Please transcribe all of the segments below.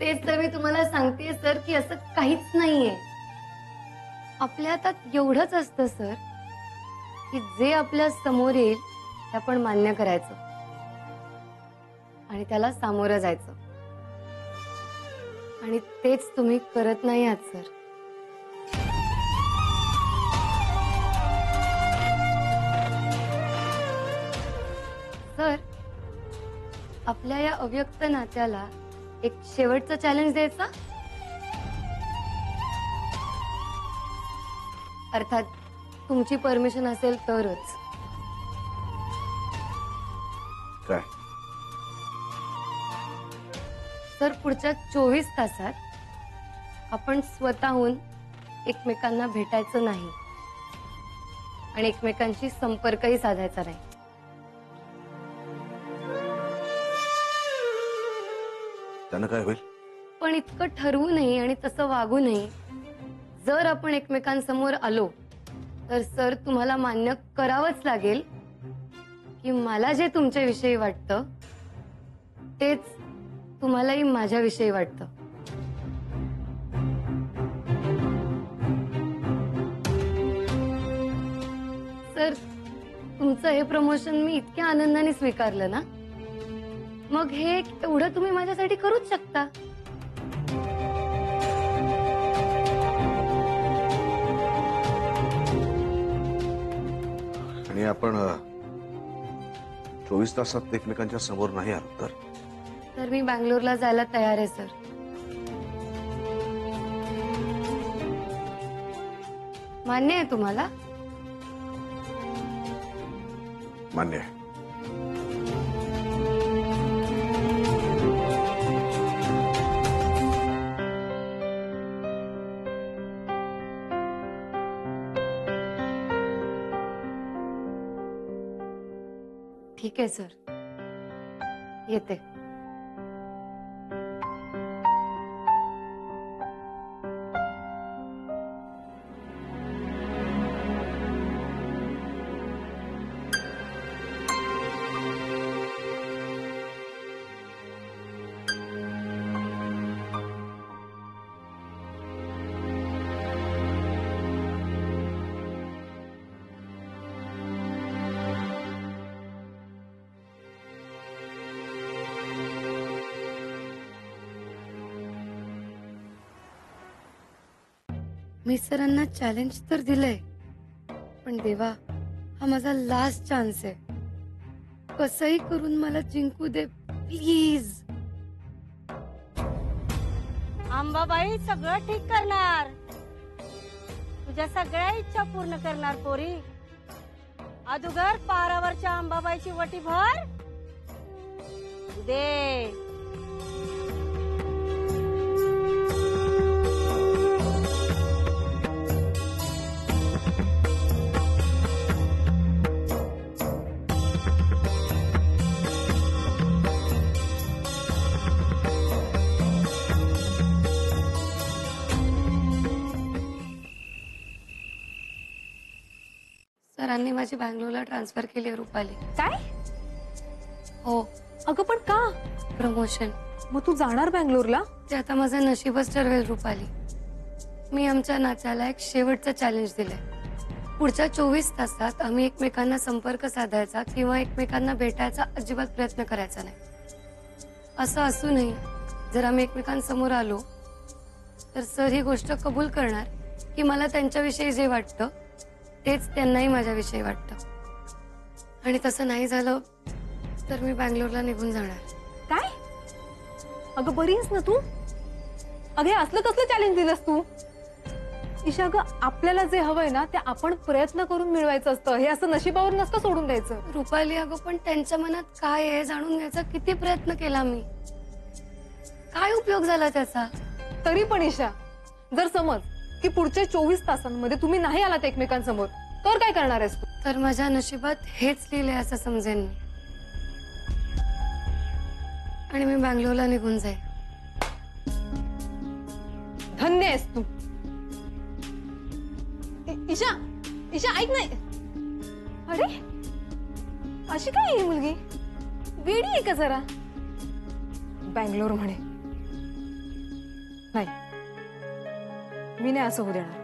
तेच तर मी तुम्हाला सांगतेय सर की असं काहीच नाहीये. आपल्या हातात एवढंच असतं सर की जे आपल्या समोर येईल ते आपण मान्य करायचं आणि त्याला सामोरं जायचं. आणि तेच तुम्ही करत नाही आहात सर. सर, आपल्या या अव्यक्त नात्याला एक शेवटचा चॅलेंज द्यायचा. अर्थात तुमची परमिशन असेल तरच. काय? सर, पुढच्या 24 तासात आपण स्वतःहून एकमेकांना भेटायचं नाही आणि एकमेकांशी संपर्कही साधायचा नाही. त्यानं काय होईल? पण इतकं ठरवू नये आणि तसं वागू नये. जर आपण एकमेकांसमोर आलो तर सर तुम्हाला मान्य करावंच लागेल की मला जे तुमच्याविषयी वाटतं तेच तुम्हालाही माझ्याविषयी वाटतं. सर, तुमचं हे प्रमोशन मी इतक्या आनंदाने स्वीकारलं ना, मग हे एवढं तुम्ही माझ्यासाठी करूच शकता. आणि आपण 24 तासात एकमेकांच्या समोर नाही आलो तर मी बंगलोरला जायला तयार आहे सर. मान्य आहे तुम्हाला? मान्य आहे. ठीक आहे सर, येते. मी सरांना चॅलेंज तर दिलंय, पण देवा, हा माझा लास्ट चान्स आहे. कसंही करून मला जिंकू दे प्लीज. अंबाबाई सगळं ठीक करणार, तुझ्या सगळ्या इच्छा पूर्ण करणार पोरी. अदुगर पारावरच्या अंबाबाईची वटी भर दे. सरांनी माझी बंगलोरला ट्रान्सफर केली आहे रुपाली. काय? हो, अगं पण का? प्रमोशन. मग तू जाणार बंगलोरला? ते आता माझं नशीबच ठरवेल रुपाली. मी आमच्या नात्याला एक शेवटचं चॅलेंज दिलंय. पुढच्या 24 तासात आम्ही एकमेकांना संपर्क साधायचा किंवा एकमेकांना भेटायचा अजिबात प्रयत्न करायचा नाही. असं असू नये, जर आम्ही एकमेकांसमोर आलो तर सर ही गोष्ट कबूल करणार की मला त्यांच्याविषयी जे वाटतं तेच त्यांनाही माझ्याविषयी वाटतं. आणि तसं नाही झालं तर मी बंगलोरला निघून जाणार. काय? अगं बरी आहेस ना तू? अगं हे असलं कसलं चॅलेंज दिलंस तू? ईशा, अगं आपल्याला जे हवंय ना ते आपण प्रयत्न करून मिळवायचं असतं. हे असं नशिबावर नसतं सोडून द्यायचं. रुपाली, अगं पण त्यांच्या मनात काय आहे जाणून घ्यायचा किती प्रयत्न केला मी. काय उपयोग झाला त्याचा? तरी पण ईशा, जर समज की पुढच्या 24 तासांमध्ये तुम्ही नाही आलात एकमेकांसमोर तर काय करणार आहेस तू? तर माझ्या नशिबात हेच लिहिलंय असं समजेन मी आणि मी बंगलोरला निघून जाईन. धन्य आहेस तू. ईशा, ईशा ऐक नाही. अरे अशी काय ही मुलगी? वेडी आहे का जरा? बंगलोर म्हणे. नाही, मी नाही असं होऊ देणार.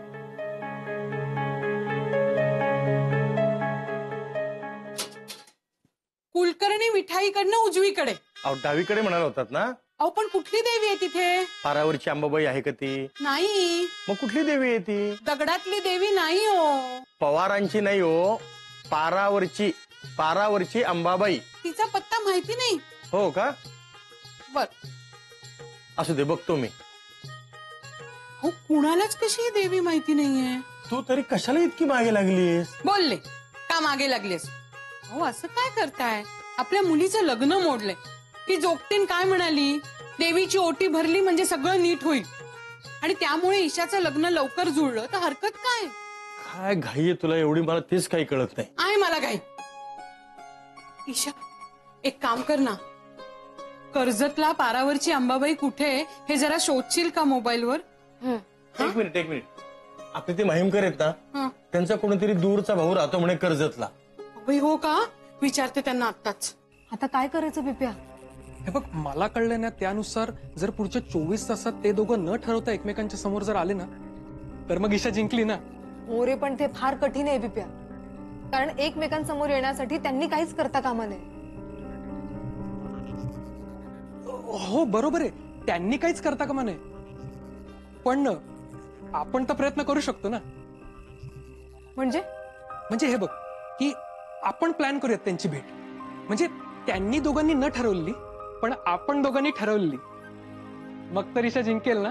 कुलकर्णी मिठाईकडनं उजवीकडे. अहो डावीकडे म्हणाल होतात ना. अहो पण कुठली देवी आहे तिथे? पारावरची अंबाबाई आहे का ती? नाही, मग कुठली देवी आहे ती? दगडातली देवी नाही हो. पवारांची नाही हो, पारावरची अंबाबाई. तिचा पत्ता माहिती नाही. हो का? बर. असू दे, बघतो मी. हो, कुणालाच कशी ही देवी माहिती नाहीये. तू तरी कशाला इतकी मागे लागलीस? बोलले का मागे लागलेस? हो, असं काय करताय? आपल्या मुलीचं लग्न मोडलंय. ती जोगतीन काय म्हणाली? देवीची ओटी भरली म्हणजे सगळं नीट होईल. आणि त्यामुळे ईशाचं लग्न लवकर जुळलं तर हरकत काय? काय घाई आहे तुला एवढी, मला तेच काही कळत नाही. आहे मला काय. ईशा, एक काम कर ना, कर्जतला पारावरची अंबाबाई कुठे हे जरा शोधशील का मोबाईलवर? एक मिनिट. आपले ते महिमकर आहेत ना, त्यांचा कोणीतरी दूरचा भाऊ राहतो म्हणे कर्जतला. बाई, हो का? विचारते त्यांना आत्ताच. आता काय करायचं बिप्या? हे बघ, मला कळलं ना त्यानुसार जर पुढच्या 24 तासात ते दोघं न ठरवता एकमेकांच्या समोर जर आले ना, तर मग ईशा जिंकली ना. हो रे, पण ते फार कठीण आहे बिप्या, कारण एकमेकांसमोर येण्यासाठी त्यांनी काहीच करता कामा नये. हो बरोबर आहे, त्यांनी काहीच करता कामा नये, पण आपण तर प्रयत्न करू शकतो ना. म्हणजे हे बघ की आपण प्लॅन करूयात त्यांची भेट. म्हणजे त्यांनी दोघांनी न ठरवली, पण आपण दोघांनी ठरवली, मग तर ईशा जिंकेल ना.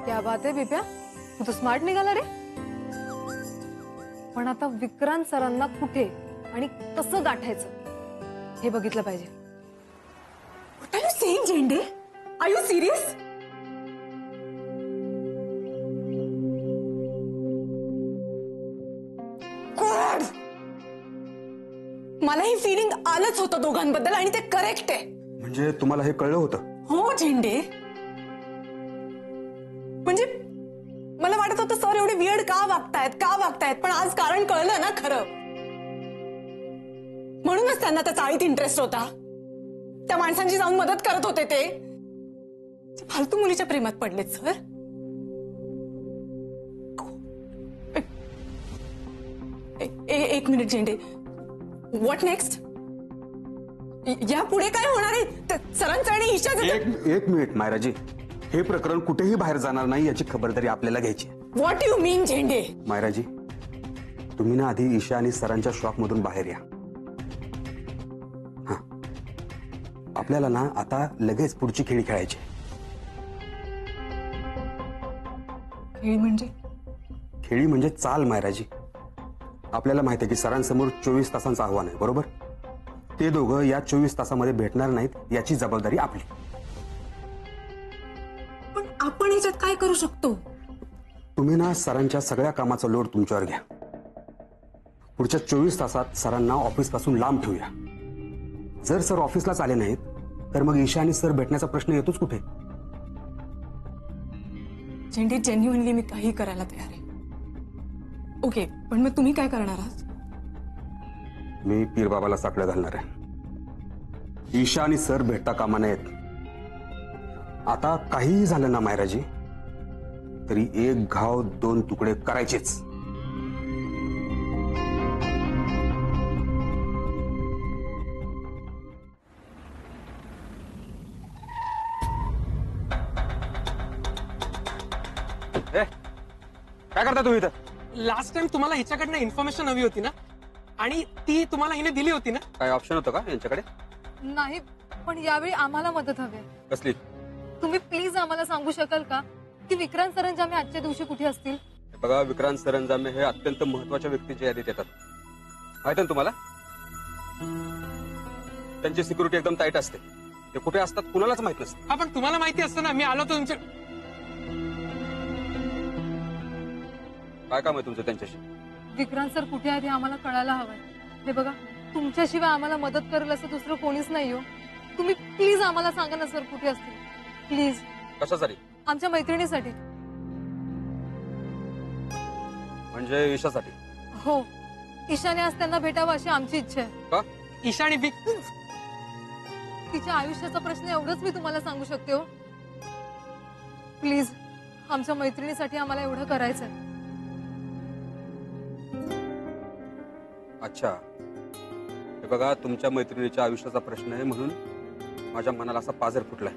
क्या बात आहे बिप्या, तू तर स्मार्ट निघाला रे. पण आता विक्रांत सरांना कुठे आणि कसं गाठायचं हे बघितलं पाहिजे. What are you saying, झेंडे? Are you serious? God! मला ही फिलिंग आलंच होतं दोघांबद्दल आणि ते करेक्ट आहे. म्हणजे तुम्हाला हे कळलं होतं? हो झेंडे, म्हणजे मला वाटत होतं सर एवढे वियर्ड का वागतायत, पण आज कारण कळलं ना खरं. म्हणूनच त्यांना त्या चाळीत इंटरेस्ट होता. त्या माणसांची जाऊन मदत करत होते ते फालतू मुलीच्या प्रेमात पडलेत सर. एक मिनिट झेंडे, व्हॉट नेक्स्ट? या पुढे काय होणार आहे? सरांचं आणि ईशाचं. एक मिनिट मायराजी, हे प्रकरण कुठेही बाहेर जाणार नाही याची खबरदारी आपल्याला घ्यायची. व्हॉट यू मीन झेंडे? मायराजी, तुम्ही ना आधी ईशा आणि सरांच्या शॉक मधून बाहेर या. हा, आपल्याला ना आता लगेच पुढची खेळी खेळायची. खेळी म्हणजे चाल मायराजी. आपल्याला माहिती आहे की सरांसमोर 24 तासांचं आव्हान आहे, बरोबर? ते दोघं या 24 तासामध्ये भेटणार नाहीत याची जबाबदारी आपली. पण आपण याच्यात काय करू शकतो? तुम्ही ना सरांच्या सगळ्या कामाचा लोड तुमच्यावर घ्या. पुढच्या 24 तासात सरांना ऑफिस पासून लांब ठेवूया. जर सर ऑफिसलाच आले नाहीत तर मग ईशा आणि सर भेटण्याचा प्रश्न येतोच कुठे. झेंडे, जेन्युइनली मी काही करायला तयार आहे. ओके, पण मग तुम्ही काय करणार आहात? मी पीरबाबाला साकडं घालणार आहे. ईशा आणि सर भेटता कामा नयेत. आता काहीही झालं ना मायराजी, तरी एक घाव 2 तुकडे करायचेच. काय करता तुम्ही इथं? लास्ट टाइम तुम्हाला हिच्याकडनं इन्फॉर्मेशन हवी होती ना, आणि ती तुम्हाला हिने दिली होती ना. काय ऑप्शन होतं का यांच्याकडे? नाही, पण यावेळी आम्हाला मदत हवी. कसली? तुम्ही प्लीज आम्हाला सांगू शकाल का की विक्रांत सरंजामे आजच्या दिवशी कुठे असतील? बघा, विक्रांत सरंजामे हे अत्यंत महत्वाच्या व्यक्तीच्या यादीत येतात. माहिती ना तुम्हाला? त्यांची सिक्युरिटी एकदम टाईट असते. ते कुठे असतात कुणालाच माहित नसतं. हा, पण तुम्हाला माहिती असतं ना, मी आलो होतो तुमच्या. काय काम आहे तुमचं त्यांच्याशी? विक्रांत सर कुठे आहेत हे आम्हाला कळायला हवंय. हे बघा, तुमच्याशिवाय आम्हाला मदत करेल असं दुसरं कोणीच नाही हो. तुम्ही प्लीज आम्हाला सांगा ना सर कुठे असतील, प्लीज. कशासाठी? आमच्या मैत्रिणीसाठी. म्हणजे ईशासाठी? हो, ईशाने आज त्यांना भेटावं अशी आमची इच्छा आहे. का? ईशा आणि तिच्या आयुष्याचा प्रश्न एवढंच मी तुम्हाला सांगू शकते. हो प्लीज, आमच्या मैत्रिणीसाठी आम्हाला एवढं करायचंय. अच्छा, हे बघा, तुमच्या मैत्रिणीच्या आयुष्याचा प्रश्न आहे म्हणून माझ्या मनाला असा पाझर फुटलाय.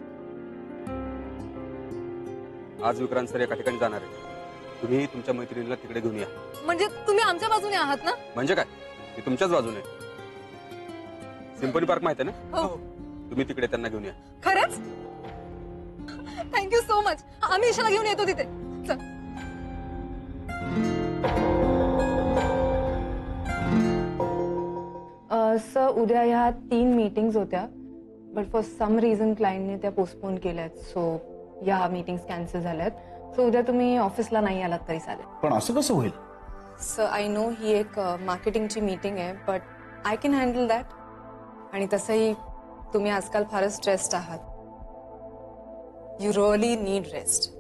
आज विक्रांत सर एका ठिकाणी जाणार आहे. तुम्ही तुमच्या मैत्रिणीला तिकडे घेऊन या. म्हणजे तुम्ही आमच्या बाजूने आहात ना? म्हणजे काय, मी तुमच्याच बाजूने. सिम्फनी पार्क माहिती आहे ना? हो. तुम्ही तिकडे त्यांना घेऊन या. खरंच? Thank you so much. आम्ही ईशाला घेऊन येतो तिथे. चल. सर, उद्या ह्या 3 मीटिंग्स होत्या, बट फॉर सम रिझन क्लायंटने त्या पोस्टपोन केल्यात. सो या मीटिंग्स कॅन्सल झाल्यात. सो उद्या तुम्ही ऑफिसला नाही आलात तरी चालेल. पण असं कसं होईल? सर, आय नो ही एक मार्केटिंगची मीटिंग आहे, but I can handle that. आणि तसंही तुम्ही आजकाल फारच स्ट्रेस्ड आहात. You really need rest.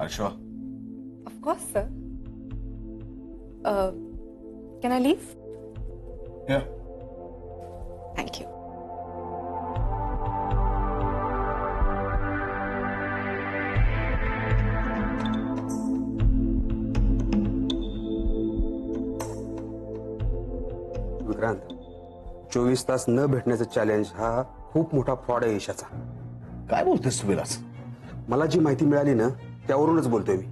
अर्शवा, of course sir. Can I leave? Yeah. Thank you. Vikrant, 24 तास न भेटण्याचं चॅलेंज हा खूप मोठा फ्रॉड आहे ईशाचा. काय बोलतेस तू विलास? मला जी माहिती मिळाली ना त्यावरूनच बोलतोय मी.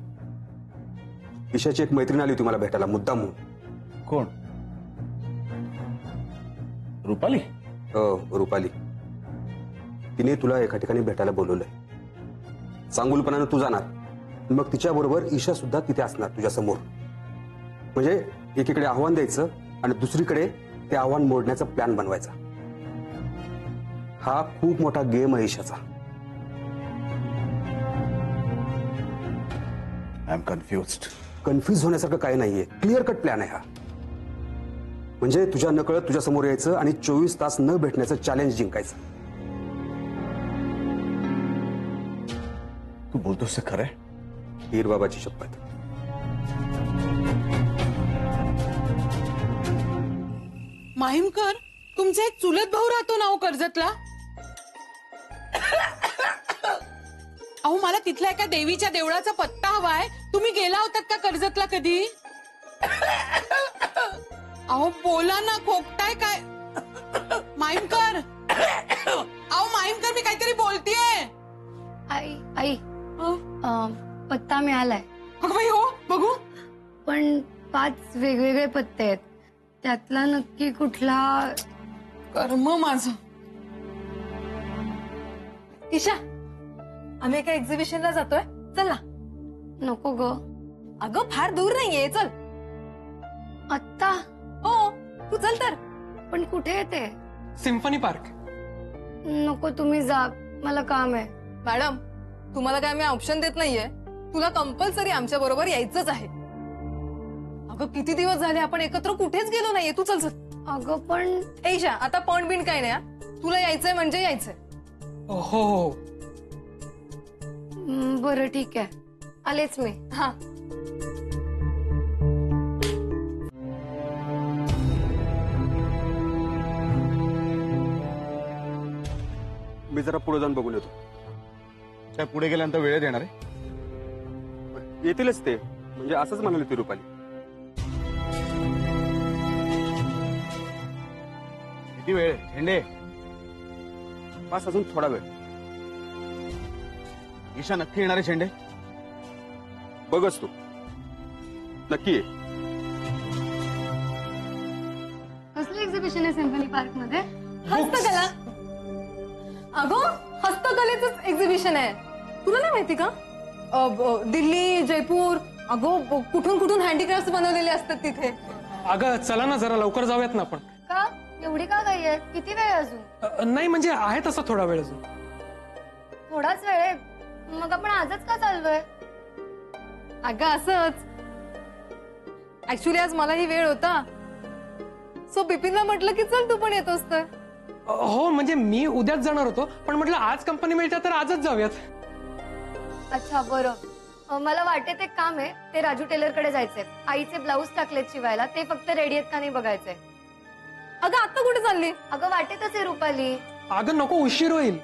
ईशाची एक मैत्रीण आली होती मला भेटायला मुद्दाम म्हणून. कोण? रुपाली? हो, रुपाली. तिने तुला एका ठिकाणी भेटायला बोलवलंय. चांगुलपणानं तू जाणार, मग तिच्याबरोबर ईशा सुद्धा तिथे असणार तुझ्या समोर. म्हणजे एकीकडे आव्हान द्यायचं आणि दुसरीकडे ते आव्हान मोडण्याचा प्लॅन बनवायचा. हा खूप मोठा गेम आहे ईशाचा. I am confused. कन्फ्युज होण्यासारखं काही नाहीये. क्लिअर कट प्लॅन आहे हा. म्हणजे तुझ्या नकळत तुझ्या समोर यायचं आणि 24 तास न भेटण्याचं चॅलेंज जिंकायचं. तू बोलतोस ते खरंय? पीर बाबाची शपथ. माहीमकर, तुमचा एक चुलत भाऊ राहतो ना हो कर्जतला? अहो, मला तिथल्या एका देवीच्या देवळाचा पत्ता हवाय. तुम्ही गेला होतात का कर्जतला कधी? अहो बोला ना, खोकताय काय? माहीमकर, अहो माहीमकर, मी काहीतरी बोलतेय. आई पत्ता मिळालाय. अगं बाई, हो बघू. पण 5 वेगवेगळे पत्ते आहेत. त्यातला नक्की कुठला? कर्म माझं. ईशा, आम्ही एका एक्झिबिशनला जातोय. चल ना. नको ग. अगं फार दूर नाहीये, चल. आत्ता? हो, तू चल तर. पण कुठे येते? Symphony park. नको, तुम्ही जा, मला काम आहे. मॅडम, तुम्हाला काय मी ऑप्शन देत नाहीये. तुला कंपल्सरी आमच्या बरोबर यायचंच आहे. अगं किती दिवस झाले आपण एकत्र कुठेच गेलो नाहीये. तू चल चल. अगं पण ईशा, आता पण बिन काय नाही. तुला यायचंय म्हणजे यायचंय. हो हो. बरं ठीक आहे, आलेच मी. हा. मी जरा पुढे जाऊन बघून येतो. काय पुढे गेल्यानंतर वेळेत येणार आहे? येतीलच ते, म्हणजे असंच म्हणाली ती रुपाली. किती वेळ आहे? झेंडे, बस अजून थोडा वेळ. ईशा नक्की येणार आहे? झेंडे, बघच तू, नक्की ये. कसलं एक्झिबिशन आहे सिम्फनी पार्क मध्ये? हस्तकला. अगं हस्तकलेच एक्झिबिशन आहे. तुला नाही माहिती का? दिल्ली, जयपूर, अगो कुठून कुठून हँडीक्राफ्ट बनवलेले असतात तिथे. अगं चला ना, जरा लवकर जाऊयात ना आपण. का एवढी का घाई आहे? किती वेळ अजून? नाही म्हणजे आहे तसा थोडा वेळ अजून. थोडाच वेळ आहे. मग आपण आजच का चाललोय? अगं असंच. ऍक्च्युली आज मलाही वेळ होता. सो बिपिनला म्हटलं की चल तू पण येतोस तर. हो म्हणजे मी उद्याच जाणार होतो, पण म्हटलं आज कंपनी मिळते तर आजच जाऊयात. अच्छा बरं, मला वाटेत एक काम आहे, ते राजू टेलर कडे जायचंय. आईचे ब्लाऊज टाकलेत शिवायला, ते फक्त रेडी आहेत का नाही बघायचंय. अगं आता कुठे चालली? अगं वाटेतच आहे रुपाली. अगं नको, उशीर होईल.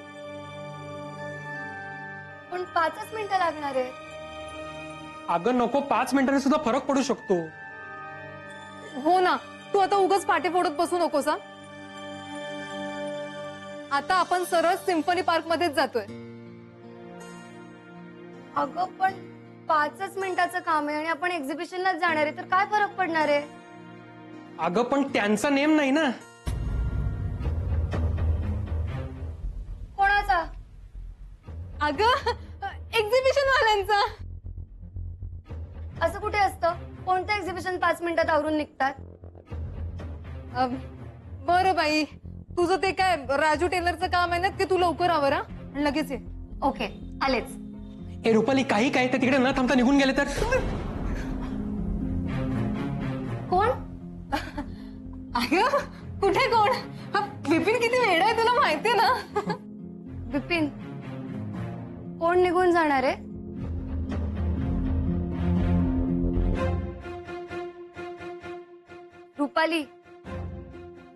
पण 5च मिनिटं लागणार आहे. अगं नको, 5 मिनिटांनी सुद्धा फरक पडू शकतो. हो ना, तू आता उगाच पाठी फोडत बसू नकोस हा. आता आपण सरळ सिम्फनी पार्क मध्येच जातोय. अगं पण 5च मिनिटाचं काम आहे आणि आपण एक्झिबिशनलाच जाणार आहे, तर काय फरक पडणार आहे. अगं पण त्यांचा नेम नाही ना. कोणाचा? अगं एक्झिबिशन वाल्यांचा. असं कुठे असतं? कोणतं एक्झिबिशन 5 मिनिटात आवरून निघतात? बरं बाई, तुझं ते काय राजू टेलरचं काम आहे ना, ते तू लवकर आवर हा, आणि लगेच ये. ओके, आलेच. ए रुपाली, काही काय तर तिकडे न थांबता निघून गेले तर. कोण? अगं कुठे कोण? हा विपिन किती वेडा आहे तुला माहितीये ना. विपिन कोण निघून जाणार आहे? रुपाली,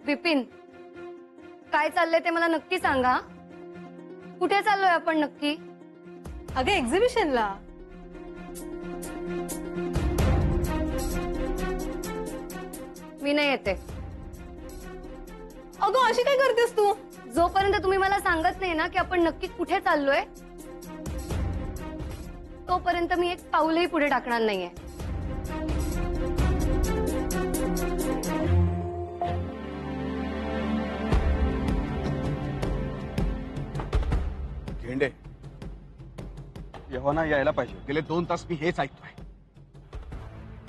विपिन काय चाललंय ते मला नक्की सांगा. कुठे चाललोय आपण नक्की? अगं एक्झिबिशनला. मी नाही येते. अगं अशी काय करतेस तू? जोपर्यंत तुम्ही मला सांगत नाही ना की आपण नक्की कुठे चाललोय, तोपर्यंत मी एक पाऊलही पुढे टाकणार नाहीये. झेंडे, यव्हाना यायला पाहिजे. गेले 2 तास मी हेच ऐकतोय.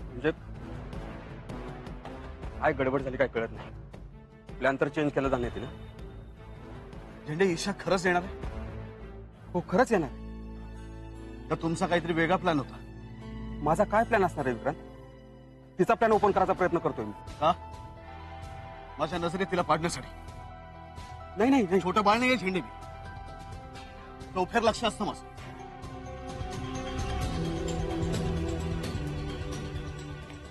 म्हणजे काय गडबड झाली काय कळत नाही. प्लॅन तर चेंज केला जाणार ना. झेंडे, ईशा खरंच येणार आहे? हो खरंच येणार. तर तुमचा काहीतरी वेगळा प्लॅन होता. माझा काय प्लॅन असणार आहे विक्रांत? तिचा प्लॅन ओपन करायचा प्रयत्न करतोय मी. का? माझ्या नजरेत तिला पाडण्यासाठी? नाही नाही नाही. छोटं बाळ नाहीये झेंडे मी. चौफेर लक्ष असतं माझं.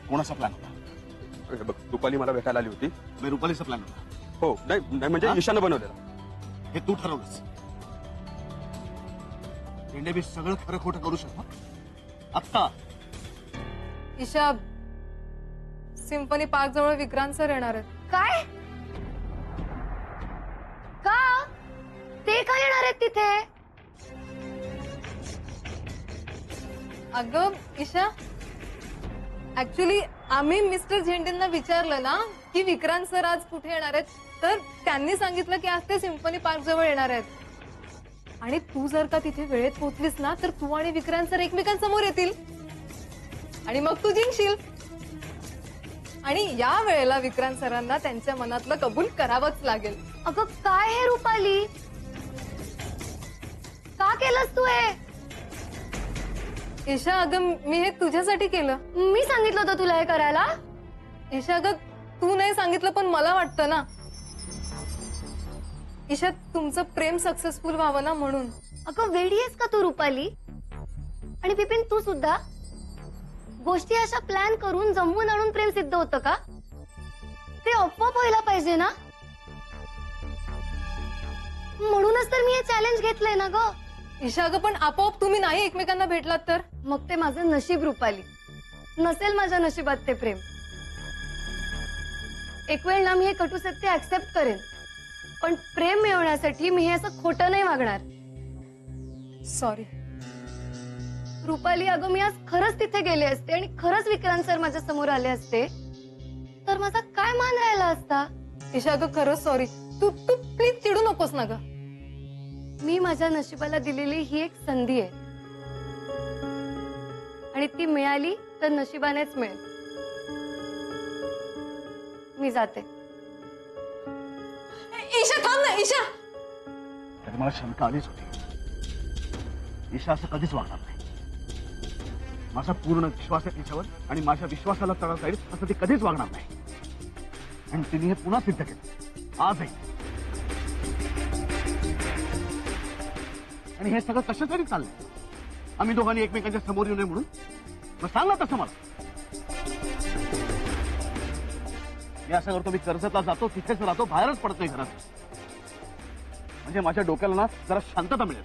कोणाचा प्लॅन होता? हे बघ, रुपाली मला भेटायला आली होती. मी रुपालीचा प्लॅन होता. हो नाही नाही, म्हणजे ईशानं बनवलेला. हे तू ठरवलंस. झेंडे, मी सगळं खरं खोटं करू शकतो आत्ता. ईशा, सिम्फनी पार्क जवळ विक्रांत सर येणार आहेत. काय? का? ते का येणार आहेत तिथे? अगं ईशा, ऍक्च्युली आम्ही मिस्टर झेंडेंना विचारलं ना की विक्रांत सर आज कुठे येणार आहेत, तर त्यांनी सांगितलं की आज ते सिम्फनी पार्क जवळ येणार आहेत. आणि तू जर का तिथे वेळेत पोहोचलीस ना, तर तू आणि विक्रांत सर एकमेकांसमोर येतील आणि मग तू जिंकशील. आणि या वेळेला विक्रांत सरांना त्यांच्या मनातलं कबूल करावंच लागेल. अगं काय हे रुपाली, का केलंस तू हे? ईशा अगं, मी हे तुझ्यासाठी केलं. मी सांगितलं होतं तुला हे करायला. ईशा अगं, तू नाही सांगितलं पण मला वाटतं ना. ईशा, तुमचं प्रेम सक्सेसफुल व्हावं ना म्हणून. अगं वेडी आहेस का तू रुपाली? आणि बिपिन तू सुद्धा? गोष्टी अशा प्लॅन करून जमवून आणून प्रेम सिद्ध होतं का? ते आपोआप व्हायला पाहिजे ना. म्हणूनच तर मी हे चॅलेंज घेतलंय ना ग. ईशा अगं, पण आपोआप तुम्ही नाही एकमेकांना भेटलात तर? मग ते माझं नशीब रुपाली. नसेल माझ्या नशिबात ते प्रेम. एक वेळ ना मी हे कटू सत्य ऍक्सेप्ट करेन, पण प्रेम मिळवण्यासाठी मी हे असं खोटं नाही वागणार. सॉरी रुपाली. अगं मी आज खरंच तिथे गेले असते आणि खरंच विक्रांत सर माझ्या समोर आले असते, तर माझा काय मान राहिला असता. ईशा अगं, खरंच सॉरी. तू तू प्लीज चिडू नकोस ना ग. मी माझ्या नशिबाला दिलेली ही एक संधी आहे आणि ती मिळाली तर नशिबानेच मिळेल. मी जाते. ईशा थांब ना. ईशा, तर मला शंका आलीच होती. ईशा असं कधीच वागणार नाही. माझा पूर्ण विश्वास आहे तिच्यावर आणि माझ्या विश्वासाला तडा जाईल असं ती कधीच वागणार नाही. आणि तिने हे पुन्हा सिद्ध केलं आजही. आणि हे सगळं कशासाठी चाललंय? आम्ही दोघांनी एकमेकांच्या समोर येऊ नये म्हणून? मग सांग ना तसं मला. मी असं करतो, मी कर्जतला जातो, तिथेच राहतो, बाहेरच पडत नाही घरात. म्हणजे माझ्या डोक्याला ना जरा शांतता मिळेल.